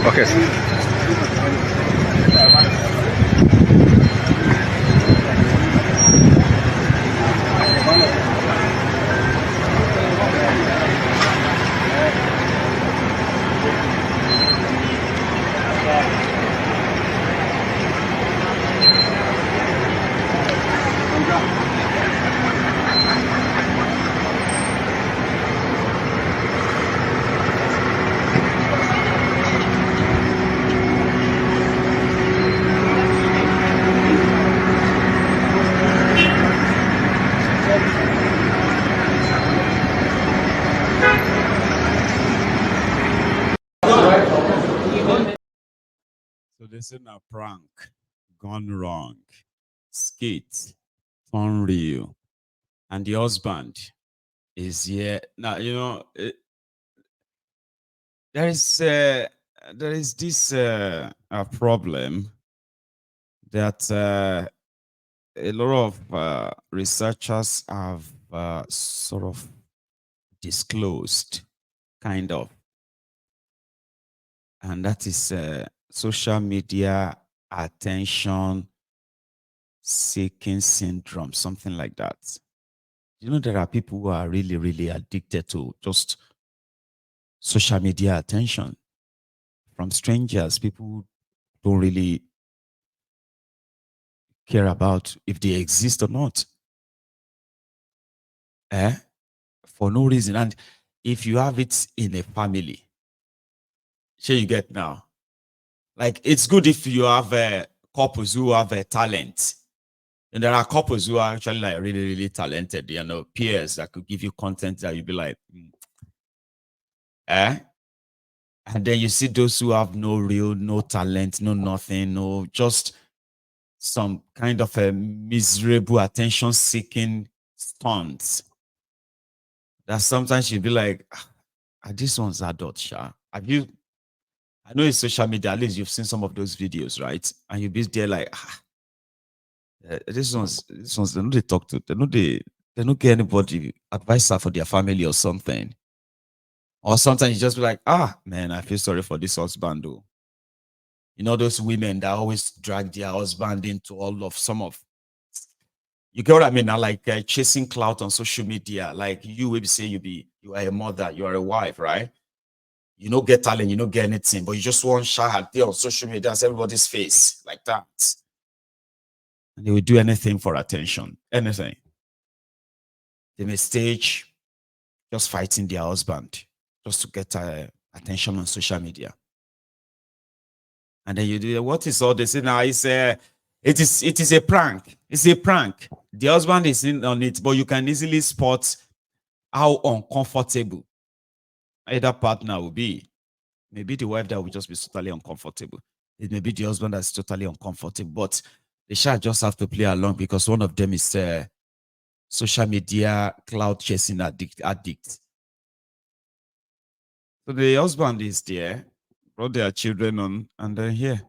Okay. So this is a prank gone wrong. Skate, unreal. And the husband is here. Now, there is this problem that a lot of researchers have sort of disclosed, kind of, and that is social media attention seeking syndrome, something like that. There are people who are really, really addicted to just social media attention from strangers. People don't really care about if they exist or not. For no reason. And if you have it in a family, sure you get now. Like, it's good if you have couples who have a talent. And there are couples who are actually like really, really talented, peers that could give you content that you'd be like, And then you see those who have no talent, no nothing, no, just some kind of a miserable attention-seeking stunts. That sometimes you'd be like, this one's adult, Sha. I know it's social media, at least you've seen some of those videos, right? And you'll be there like, this one's they know they talk to, they don't get anybody advisor for their family or something. Or sometimes you just be like, man, I feel sorry for this husband though. Those women that always drag their husband into all of you get what I mean? Now, like chasing clout on social media, like you will say you are a mother, you are a wife, right? You don't get talent, you don't get anything, but you just want shot there on social media, that's everybody's face, like that. And they will do anything for attention, anything. They may stage just fighting their husband just to get attention on social media. And then you do, what is all this? Now it is a prank. It's a prank. The husband is in on it, but you can easily spot how uncomfortable either partner will be. Maybe the wife that will just be totally uncomfortable. It may be the husband that's totally uncomfortable, but they shall just have to play along because one of them is social media cloud chasing addict. So the husband is there, brought their children on, and they're here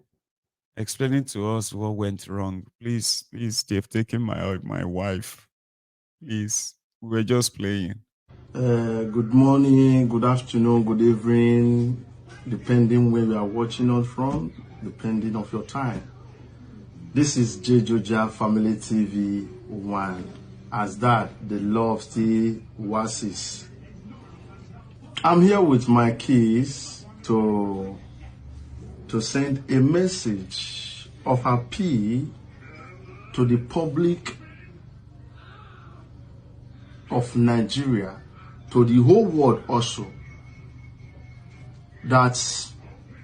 explaining to us what went wrong. Please, they've taken my wife. Please, we were just playing. Good morning, good afternoon, good evening, depending where you are watching us from, depending of your time. This is J. Joja Family TV 1. As that, the love still was. I'm here with my keys to send a message of appeal to the public of Nigeria, to the whole world also, that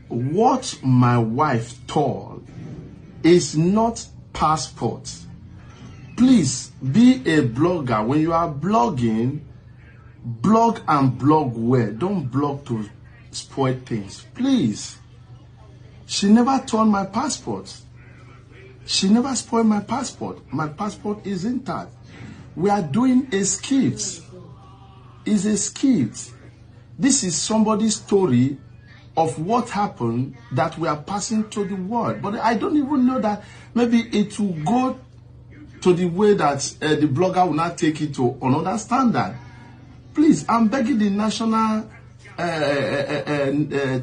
what my wife told is not passport. Please be a blogger. When you are blogging, blog and blog well. Don't blog to spoil things. Please. She never torn my passport. She never spoiled my passport. My passport is intact. We are doing a skit. It's a skit. This is somebody's story of what happened that we are passing to the world. But I don't even know that maybe it will go to the way that the blogger will not take it to another standard. Please, I'm begging the national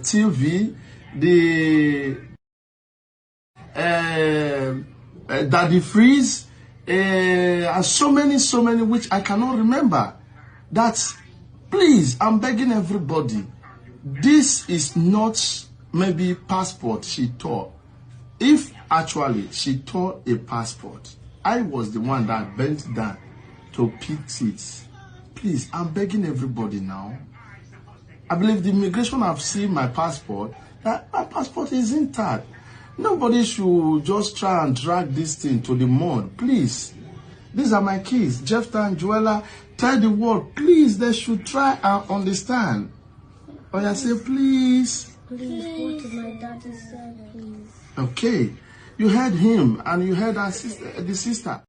TV, the Daddy Freeze, and so many, which I cannot remember. That, please, I'm begging everybody. This is not maybe passport she tore. If actually she tore a passport, I was the one that bent down to pick it. Please, I'm begging everybody now. I believe the immigration have seen my passport, that my passport is intact. Nobody should just try and drag this thing to the mud. Please. These are my kids, Jephthah and Joella. Tell the world, please, they should try and understand. Or I say, please. Please, what did my daddy say, please? Okay. You heard him and you heard our sister, the sister.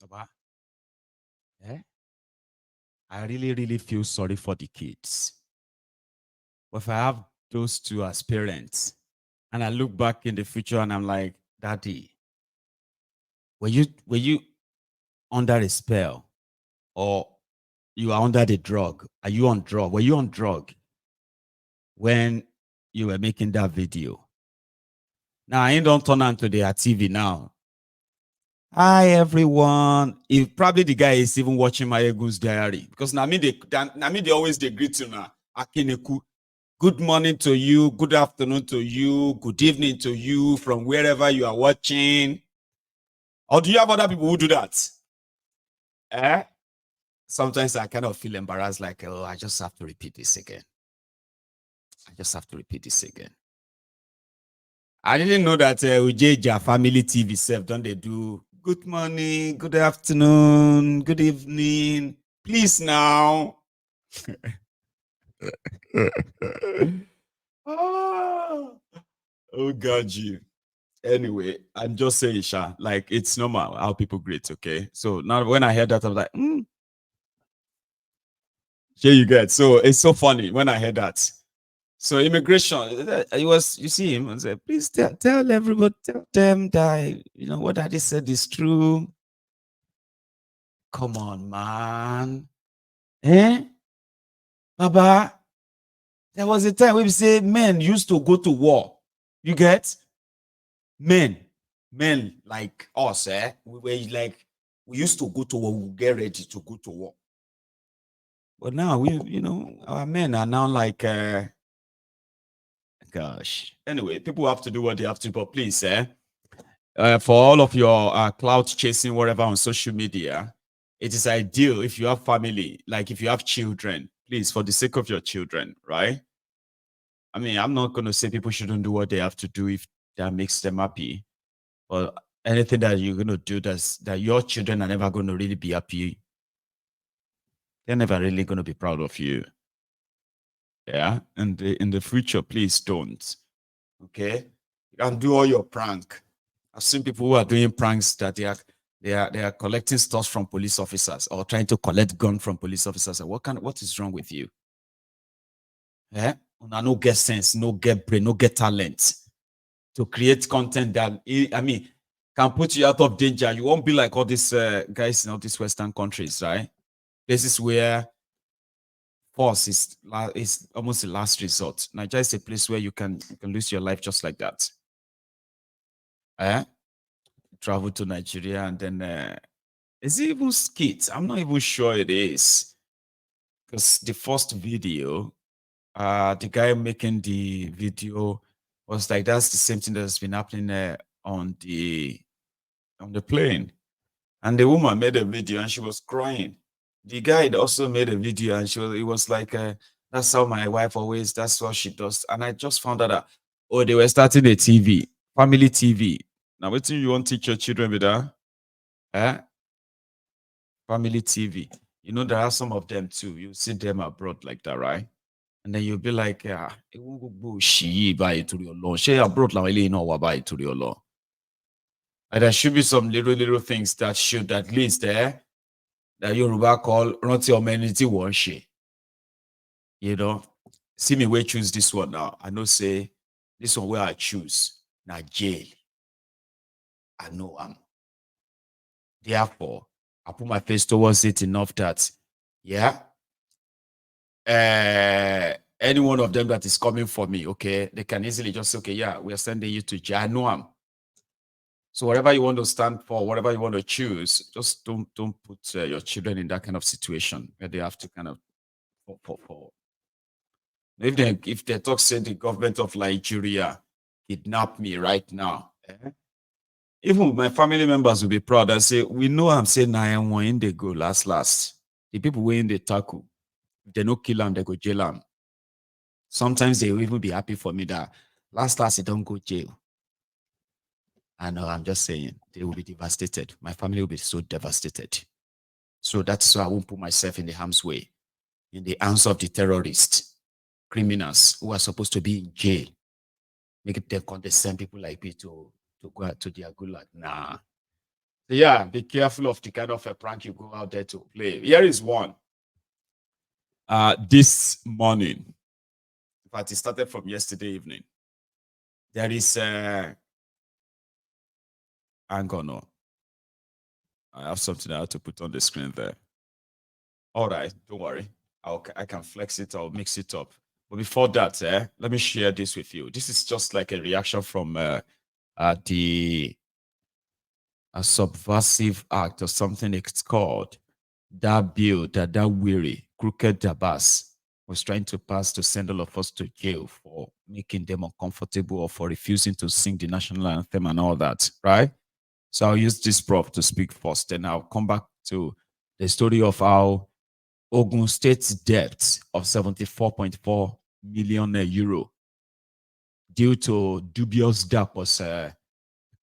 Baba, eh? I really feel sorry for the kids. But if I have those two as parents, and I look back in the future and I'm like, Daddy, were you under a spell? Or you are under the drug? Are you on drug? Were you on drug when you were making that video? Now I ain't don't turn on to their TV now. Hi everyone. If probably the guy is even watching my Egun's diary, because now me they always they greet you now. Akineku. Good morning to you, good afternoon to you, good evening to you from wherever you are watching. Or do you have other people who do that? Eh? Sometimes I kind of feel embarrassed, like, oh, I just have to repeat this again. I just have to repeat this again. I didn't know that Ujeja Family TV self, don't they do good morning, good afternoon, good evening? Please now. Oh, God, you. Anyway, I'm just saying, Sha, like it's normal how people greet, okay? So now when I heard that, I was like, here you get. So it's so funny when I heard that. So immigration, it was, you see him and said, please tell everybody, tell them that, what Daddy said is true. Come on, man. Eh? Baba, there was a time where we say men used to go to war. You get? Men like us, we were like, we used to go to war, we get ready to go to war. But now our men are now like, gosh. Anyway, people have to do what they have to, but please, for all of your cloud chasing, whatever on social media, it is ideal if you have family, like if you have children, please, for the sake of your children, right? I mean, I'm not going to say people shouldn't do what they have to do if that makes them happy. But anything that you're going to do that your children are never going to really be happy, they're never really going to be proud of you. Yeah. And in the future, please don't. Okay. You can do all your prank. I've seen people who are doing pranks that they are collecting stuff from police officers or trying to collect gun from police officers. What is wrong with you? Yeah. No get sense, no get brain, no get talent to create content that can put you out of danger. You won't be like all these guys in all these Western countries, right? Places where force is almost the last resort. Nigeria is a place where you can lose your life just like that. Travel to Nigeria and then is it even skits? I'm not even sure it is. Because the first video, the guy making the video was like, that's the same thing that's been happening on the plane. And the woman made a video and she was crying. The guy also made a video and it was like, that's how my wife always, that's what she does. And I just found out that, they were starting a TV, family TV. Now, what do you want to teach your children with that? Family TV. There are some of them too. You see them abroad like that, right? And then you'll be like, she buy it to your law. She abroad like you know buy it to your law. And there should be some little things that should at least that Yoruba call Ronti amenity washi. See me where choose this one now. I know say this one where I choose. Now jail. I know I'm. Therefore, I put my face towards it enough that, yeah, any one of them that is coming for me, okay, they can easily just say, okay, yeah, we are sending you to jail. I know them. So whatever you want to stand for, whatever you want to choose, just don't put your children in that kind of situation where they have to kind of for. If they talk, say the government of Nigeria kidnap me right now, even my family members will be proud and say, we know I'm saying 9-1 in they go last. The people way in the tackle, if they no kill them, they go jail them. Sometimes they will even be happy for me that last they don't go jail. I know, I'm just saying, they will be devastated. My family will be so devastated. So that's why I won't put myself in the harm's way, in the hands of the terrorists, criminals who are supposed to be in jail. Make them condescend people like me to go out to their gulag. Nah. So yeah, be careful of the kind of a prank you go out there to play. Here is one. This morning, in fact, it started from yesterday evening. There is hang on, no. I have something I have to put on the screen there. All right, don't worry. I can flex it. I'll mix it up. But before that, let me share this with you. This is just like a reaction from the subversive act or something it's called. That bill that weary, crooked Dabas was trying to pass to send all of us to jail for making them uncomfortable or for refusing to sing the national anthem and all that, right? So I'll use this prop to speak first, and I'll come back to the story of how Ogun State's debt of 74.4 million euro due to dubious debt was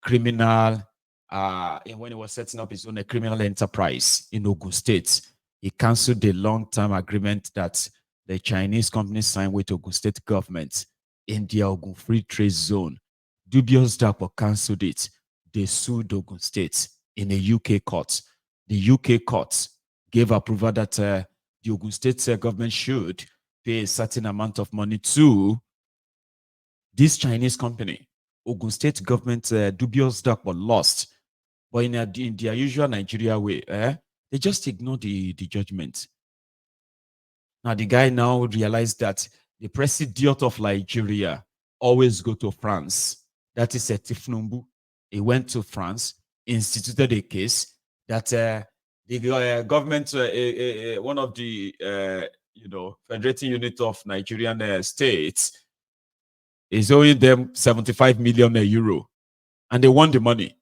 criminal, and when he was setting up his own criminal enterprise in Ogun State, he canceled the long-term agreement that the Chinese company signed with Ogun State government in the Ogun Free Trade Zone. Dubious Dapo canceled it. They sued Ogun State in a UK court. The UK court gave approval that the Ogun State government should pay a certain amount of money to this Chinese company. Ogun State government dubious dark but lost. But in their usual Nigeria way, they just ignore the judgment. Now the guy now realized that the president of Nigeria always go to France. That is Tifnumbu. He went to France, instituted a case that the government, one of the federating unit of Nigerian states, is owing them 75 million euro, and they want the money,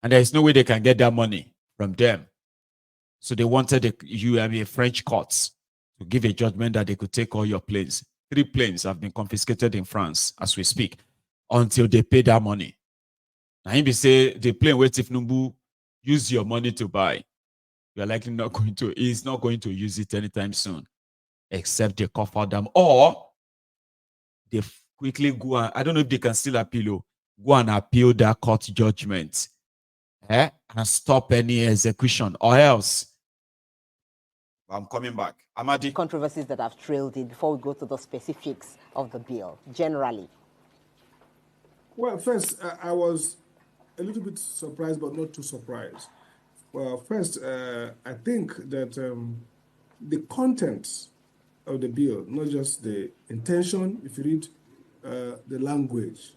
and there is no way they can get that money from them. So they wanted a French court to give a judgment that they could take all your planes. 3 planes have been confiscated in France as we speak until they pay that money. Now, he say the plane where Tifnumbu use your money to buy, you're likely not going to, he's not going to use it anytime soon, except they cover them, or they quickly go and, I don't know if they can still appeal, go and appeal that court judgment and stop any execution, or else I'm coming back. Amadi. Controversies that have trailed it before we go to the specifics of the bill, generally. Well, first, I was a little bit surprised, but not too surprised. Well, first, I think that the contents of the bill, not just the intention, if you read the language,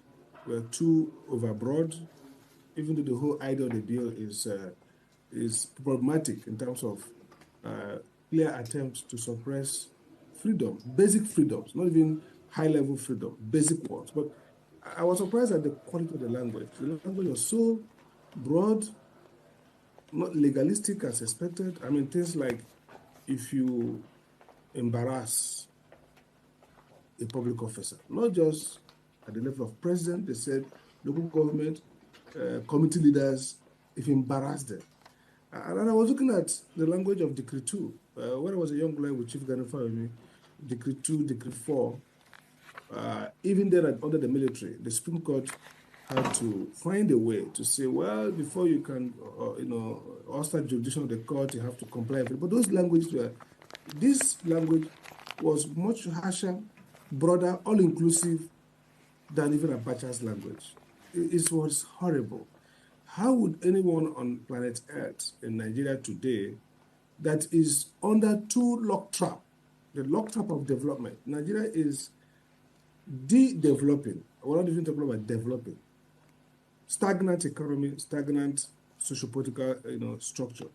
were too overbroad, even though the whole idea of the bill is problematic in terms of clear attempts to suppress freedom, basic freedoms, not even high-level freedom, basic ones. But I was surprised at the quality of the language. The language was so broad, not legalistic as expected. I mean, things like if you embarrass a public officer, not just at the level of president, they said local government, committee leaders, if you embarrass them. And I was looking at the language of Decree 2. When I was a young lawyer with Chief Ganifa with me, Decree 2, Decree 4, even then under the military, the Supreme Court had to find a way to say, well, before you can, outside jurisdiction of the court, you have to comply with it. But those languages were, this language was much harsher, broader, all-inclusive than even Abacha's language. It was horrible. How would anyone on planet Earth in Nigeria today that is under two lock trap, the lock trap of development? Nigeria is de-developing. We're not even talking about developing. Stagnant economy, stagnant socio-political, structure.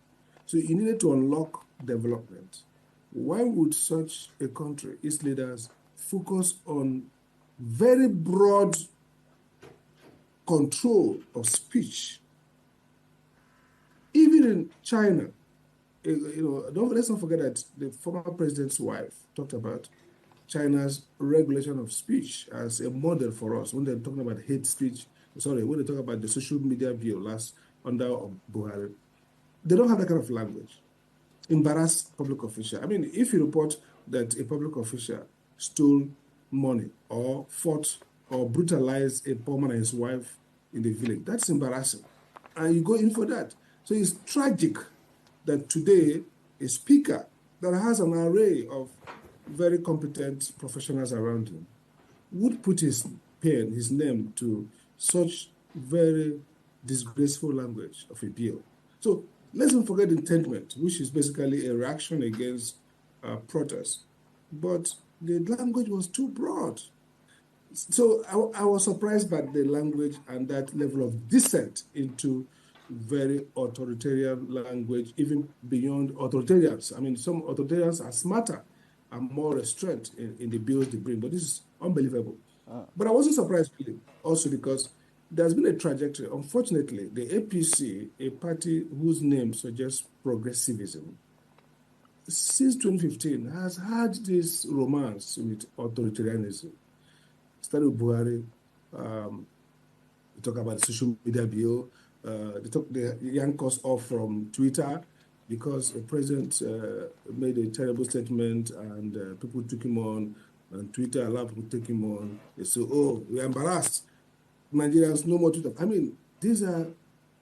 So you needed to unlock development. Why would such a country, its leaders, focus on very broad control of speech? Even in China, let's not forget that the former president's wife talked about China's regulation of speech as a model for us when they're talking about hate speech. Sorry, when they talk about the social media bill last under Buhari, they don't have that kind of language. Embarrass public official. I mean, if you report that a public official stole money or fought or brutalized a poor man and his wife in the village, that's embarrassing. And you go in for that. So it's tragic that today a speaker that has an array of very competent professionals around him would put his pen, his name to such very disgraceful language of a bill. So let's not forget intentment, which is basically a reaction against protest. But the language was too broad. So I was surprised by the language and that level of dissent into very authoritarian language, even beyond authoritarians. I mean, some authoritarians are smarter and more restrained in the bills they bring, but this is unbelievable. But I wasn't surprised really, also because there's been a trajectory. Unfortunately, the APC, a party whose name suggests progressivism, since 2015 has had this romance with authoritarianism. Started with Buhari, we talk about the social media bill, they yanked us off from Twitter because the president made a terrible statement and people took him on, and Twitter allowed people to take him on. They say, oh, we're embarrassed. Nigerians, no more Twitter. I mean, these are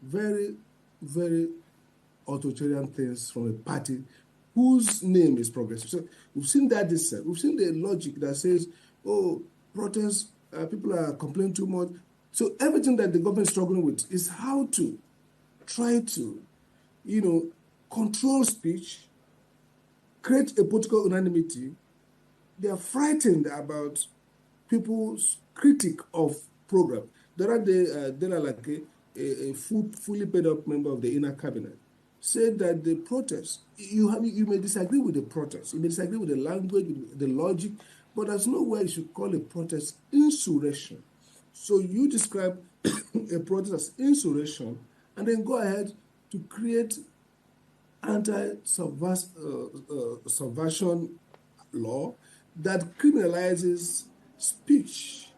very, very authoritarian things from a party whose name is progressive. So we've seen that dissent. We've seen the logic that says, oh, protests, people are complaining too much. So everything that the government is struggling with is how to try to, control speech, create a political unanimity. They are frightened about people's critique of program. There are like a fully paid up member of the inner cabinet said that the protest, you may disagree with the protest, you may disagree with the language, with the logic, but there's no way you should call a protest insurrection. So you describe a protest as insurrection and then go ahead to create anti-subversion law that criminalizes speech,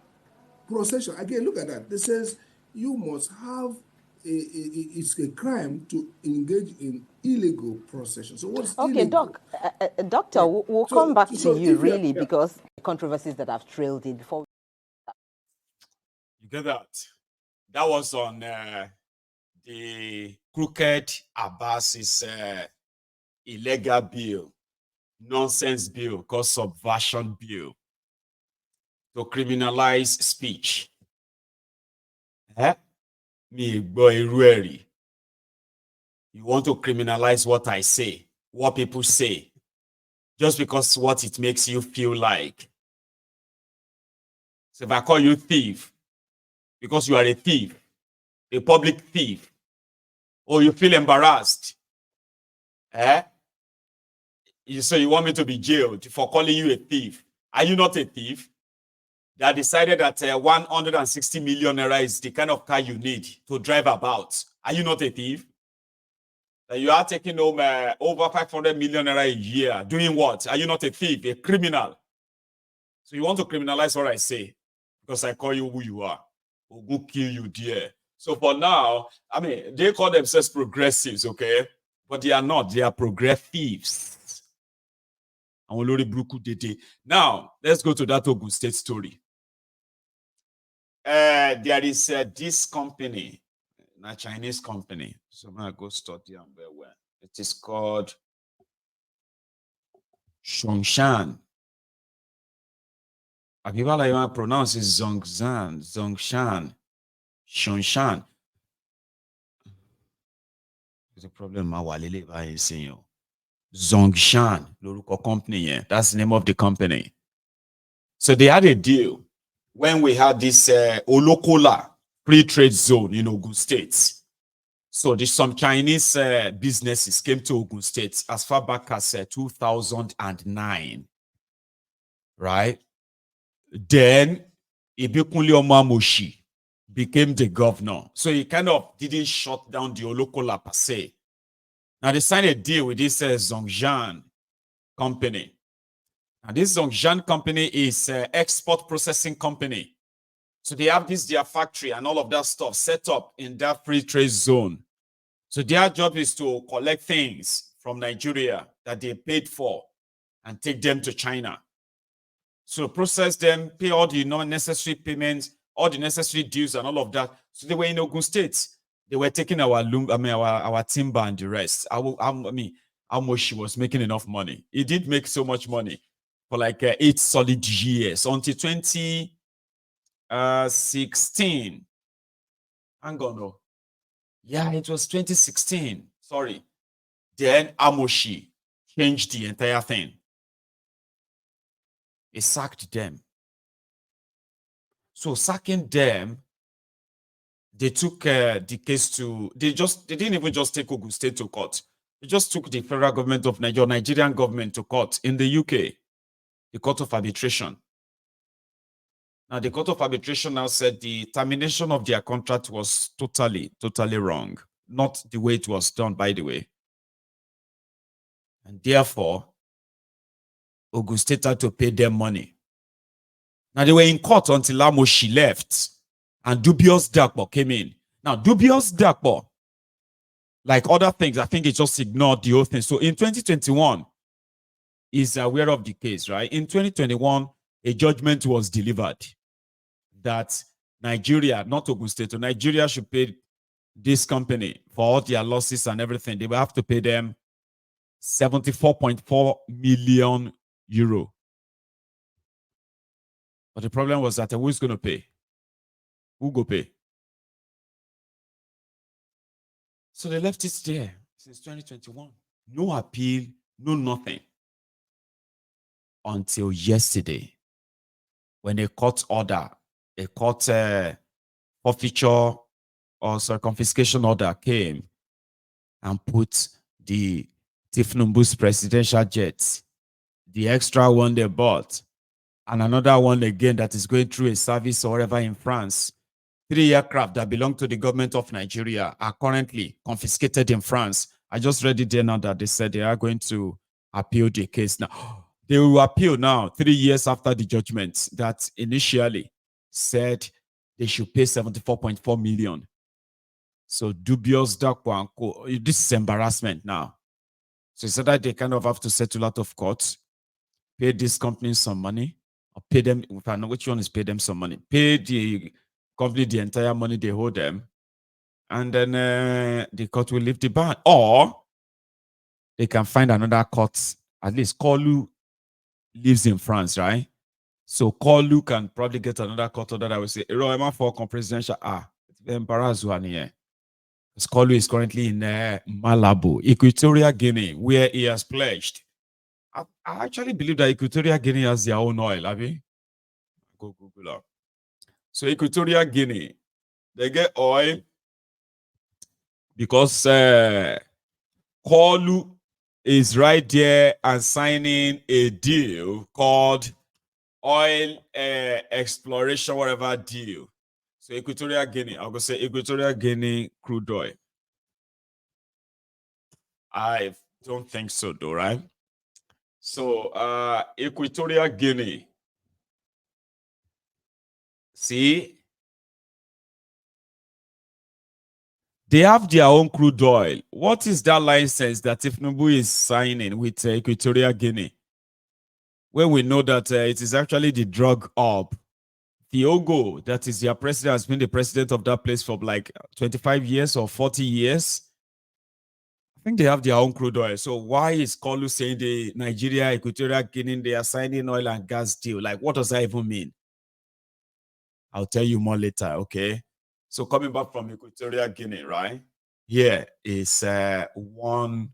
procession. Again, look at that. It says you must have it's a crime to engage in illegal procession. So what's okay, illegal? Doctor, Right. we'll come back to you really yeah. because controversies that have trailed it before. You get that? That was on the crooked Abbas's illegal bill, nonsense bill called subversion bill to criminalize speech. Me gbọ́ irú ẹ̀ rí. You want to criminalize what I say, what people say, just because what it makes you feel like. So if I call you thief, because you are a thief, a public thief, or you feel embarrassed, so you want me to be jailed for calling you a thief. Are you not a thief? They decided that 160 million naira is the kind of car you need to drive about. Are you not a thief? That you are taking home over 500 million naira a year. Doing what? Are you not a thief, a criminal? So you want to criminalize what I say because I call you who you are. We'll go kill you there. So for now, I mean, they call themselves progressives, okay? But they are not. They are progressives. Now, let's go to that Ogun State story. There is this company, a Chinese company. So I'm going to go study and very well. It is called Zhongshan. People like you pronounce it Zhongshan. The problem I walele by saying Zongshan, lórúkọ company, yeah, that's the name of the company. So they had a deal when we had this Olokola free trade zone in Ogun State. So there's some Chinese businesses came to Ogun State as far back as 2009, right? Then Ibikunle Omamoshi became the governor. So he kind of didn't shut down the Olokola per se. Now they signed a deal with this Zhongshan company. And this Zhongshan company is an export processing company. So they have this their factory and all of that stuff set up in that free trade zone. So their job is to collect things from Nigeria that they paid for and take them to China. So process them, pay all the necessary payments, all the necessary dues and all of that. So they were in Ogun State. They were taking our timber and the rest. How much she was making enough money. It did make so much money for like 8 solid years until 2016. Hang on, no. Yeah, it was 2016. Sorry. Then Amoshi changed the entire thing. He sacked them. So sacking them, they took the case to, they didn't even just take Ogun State to court. They just took the federal government of Nigerian government to court in the UK, the Court of Arbitration. Now, the Court of Arbitration now said the termination of their contract was totally wrong. Not the way it was done, by the way. And therefore, Ogun State had to pay them money. Now, they were in court until Amoshi left and Dubious Dakpo came in. Now, Dubious Dakpo, like other things, I think it just ignored the whole thing. So in 2021, is aware of the case, right? In 2021, a judgment was delivered that Nigeria, not Ogun State, so Nigeria should pay this company for all their losses and everything. They will have to pay them 74.4 million euro. But the problem was that who's going to pay? Who go pay? So they left it there since 2021. No appeal, no nothing. Until yesterday, when a court order, a court forfeiture or confiscation order came and put the Tifnumbu's presidential jet, the extra one they bought, and another one again that is going through a service or whatever in France. 3 aircraft that belong to the government of Nigeria are currently confiscated in France. I just read it there now that they said they are going to appeal the case now. They will appeal now 3 years after the judgment that initially said they should pay 74.4 million. So Dubious Dakwa and Co. This is embarrassment now. So he said that they kind of have to settle out of court, pay this company some money, or pay them, if I know which one is pay them some money, pay the company the entire money they owe them, and then the court will lift the ban. Or they can find another court, at least Kolu lives in France, right? So Kolu can probably get another court order that will say, for presidential, it's embarrassed one here. Kolu is currently in Malabo, Equatorial Guinea, where he has pledged. I actually believe that Equatorial Guinea has their own oil, have you? Go Google up. So Equatorial Guinea, they get oil because Kolu is right there and signing a deal called oil exploration, whatever deal. So Equatorial Guinea, I'm going to say Equatorial Guinea crude oil. I don't think so though, right? So Equatorial Guinea. See? They have their own crude oil. What is that license that Tifnubu is signing with Equatorial Guinea? When we know that it is actually the drug hub. Diogo, that is their president, has been the president of that place for like 25 years or 40 years. I think they have their own crude oil. So why is Kolu saying the Nigeria, Equatorial Guinea, they are signing oil and gas deal? Like, what does that even mean? I'll tell you more later, okay? So coming back from Equatorial Guinea, right? here is one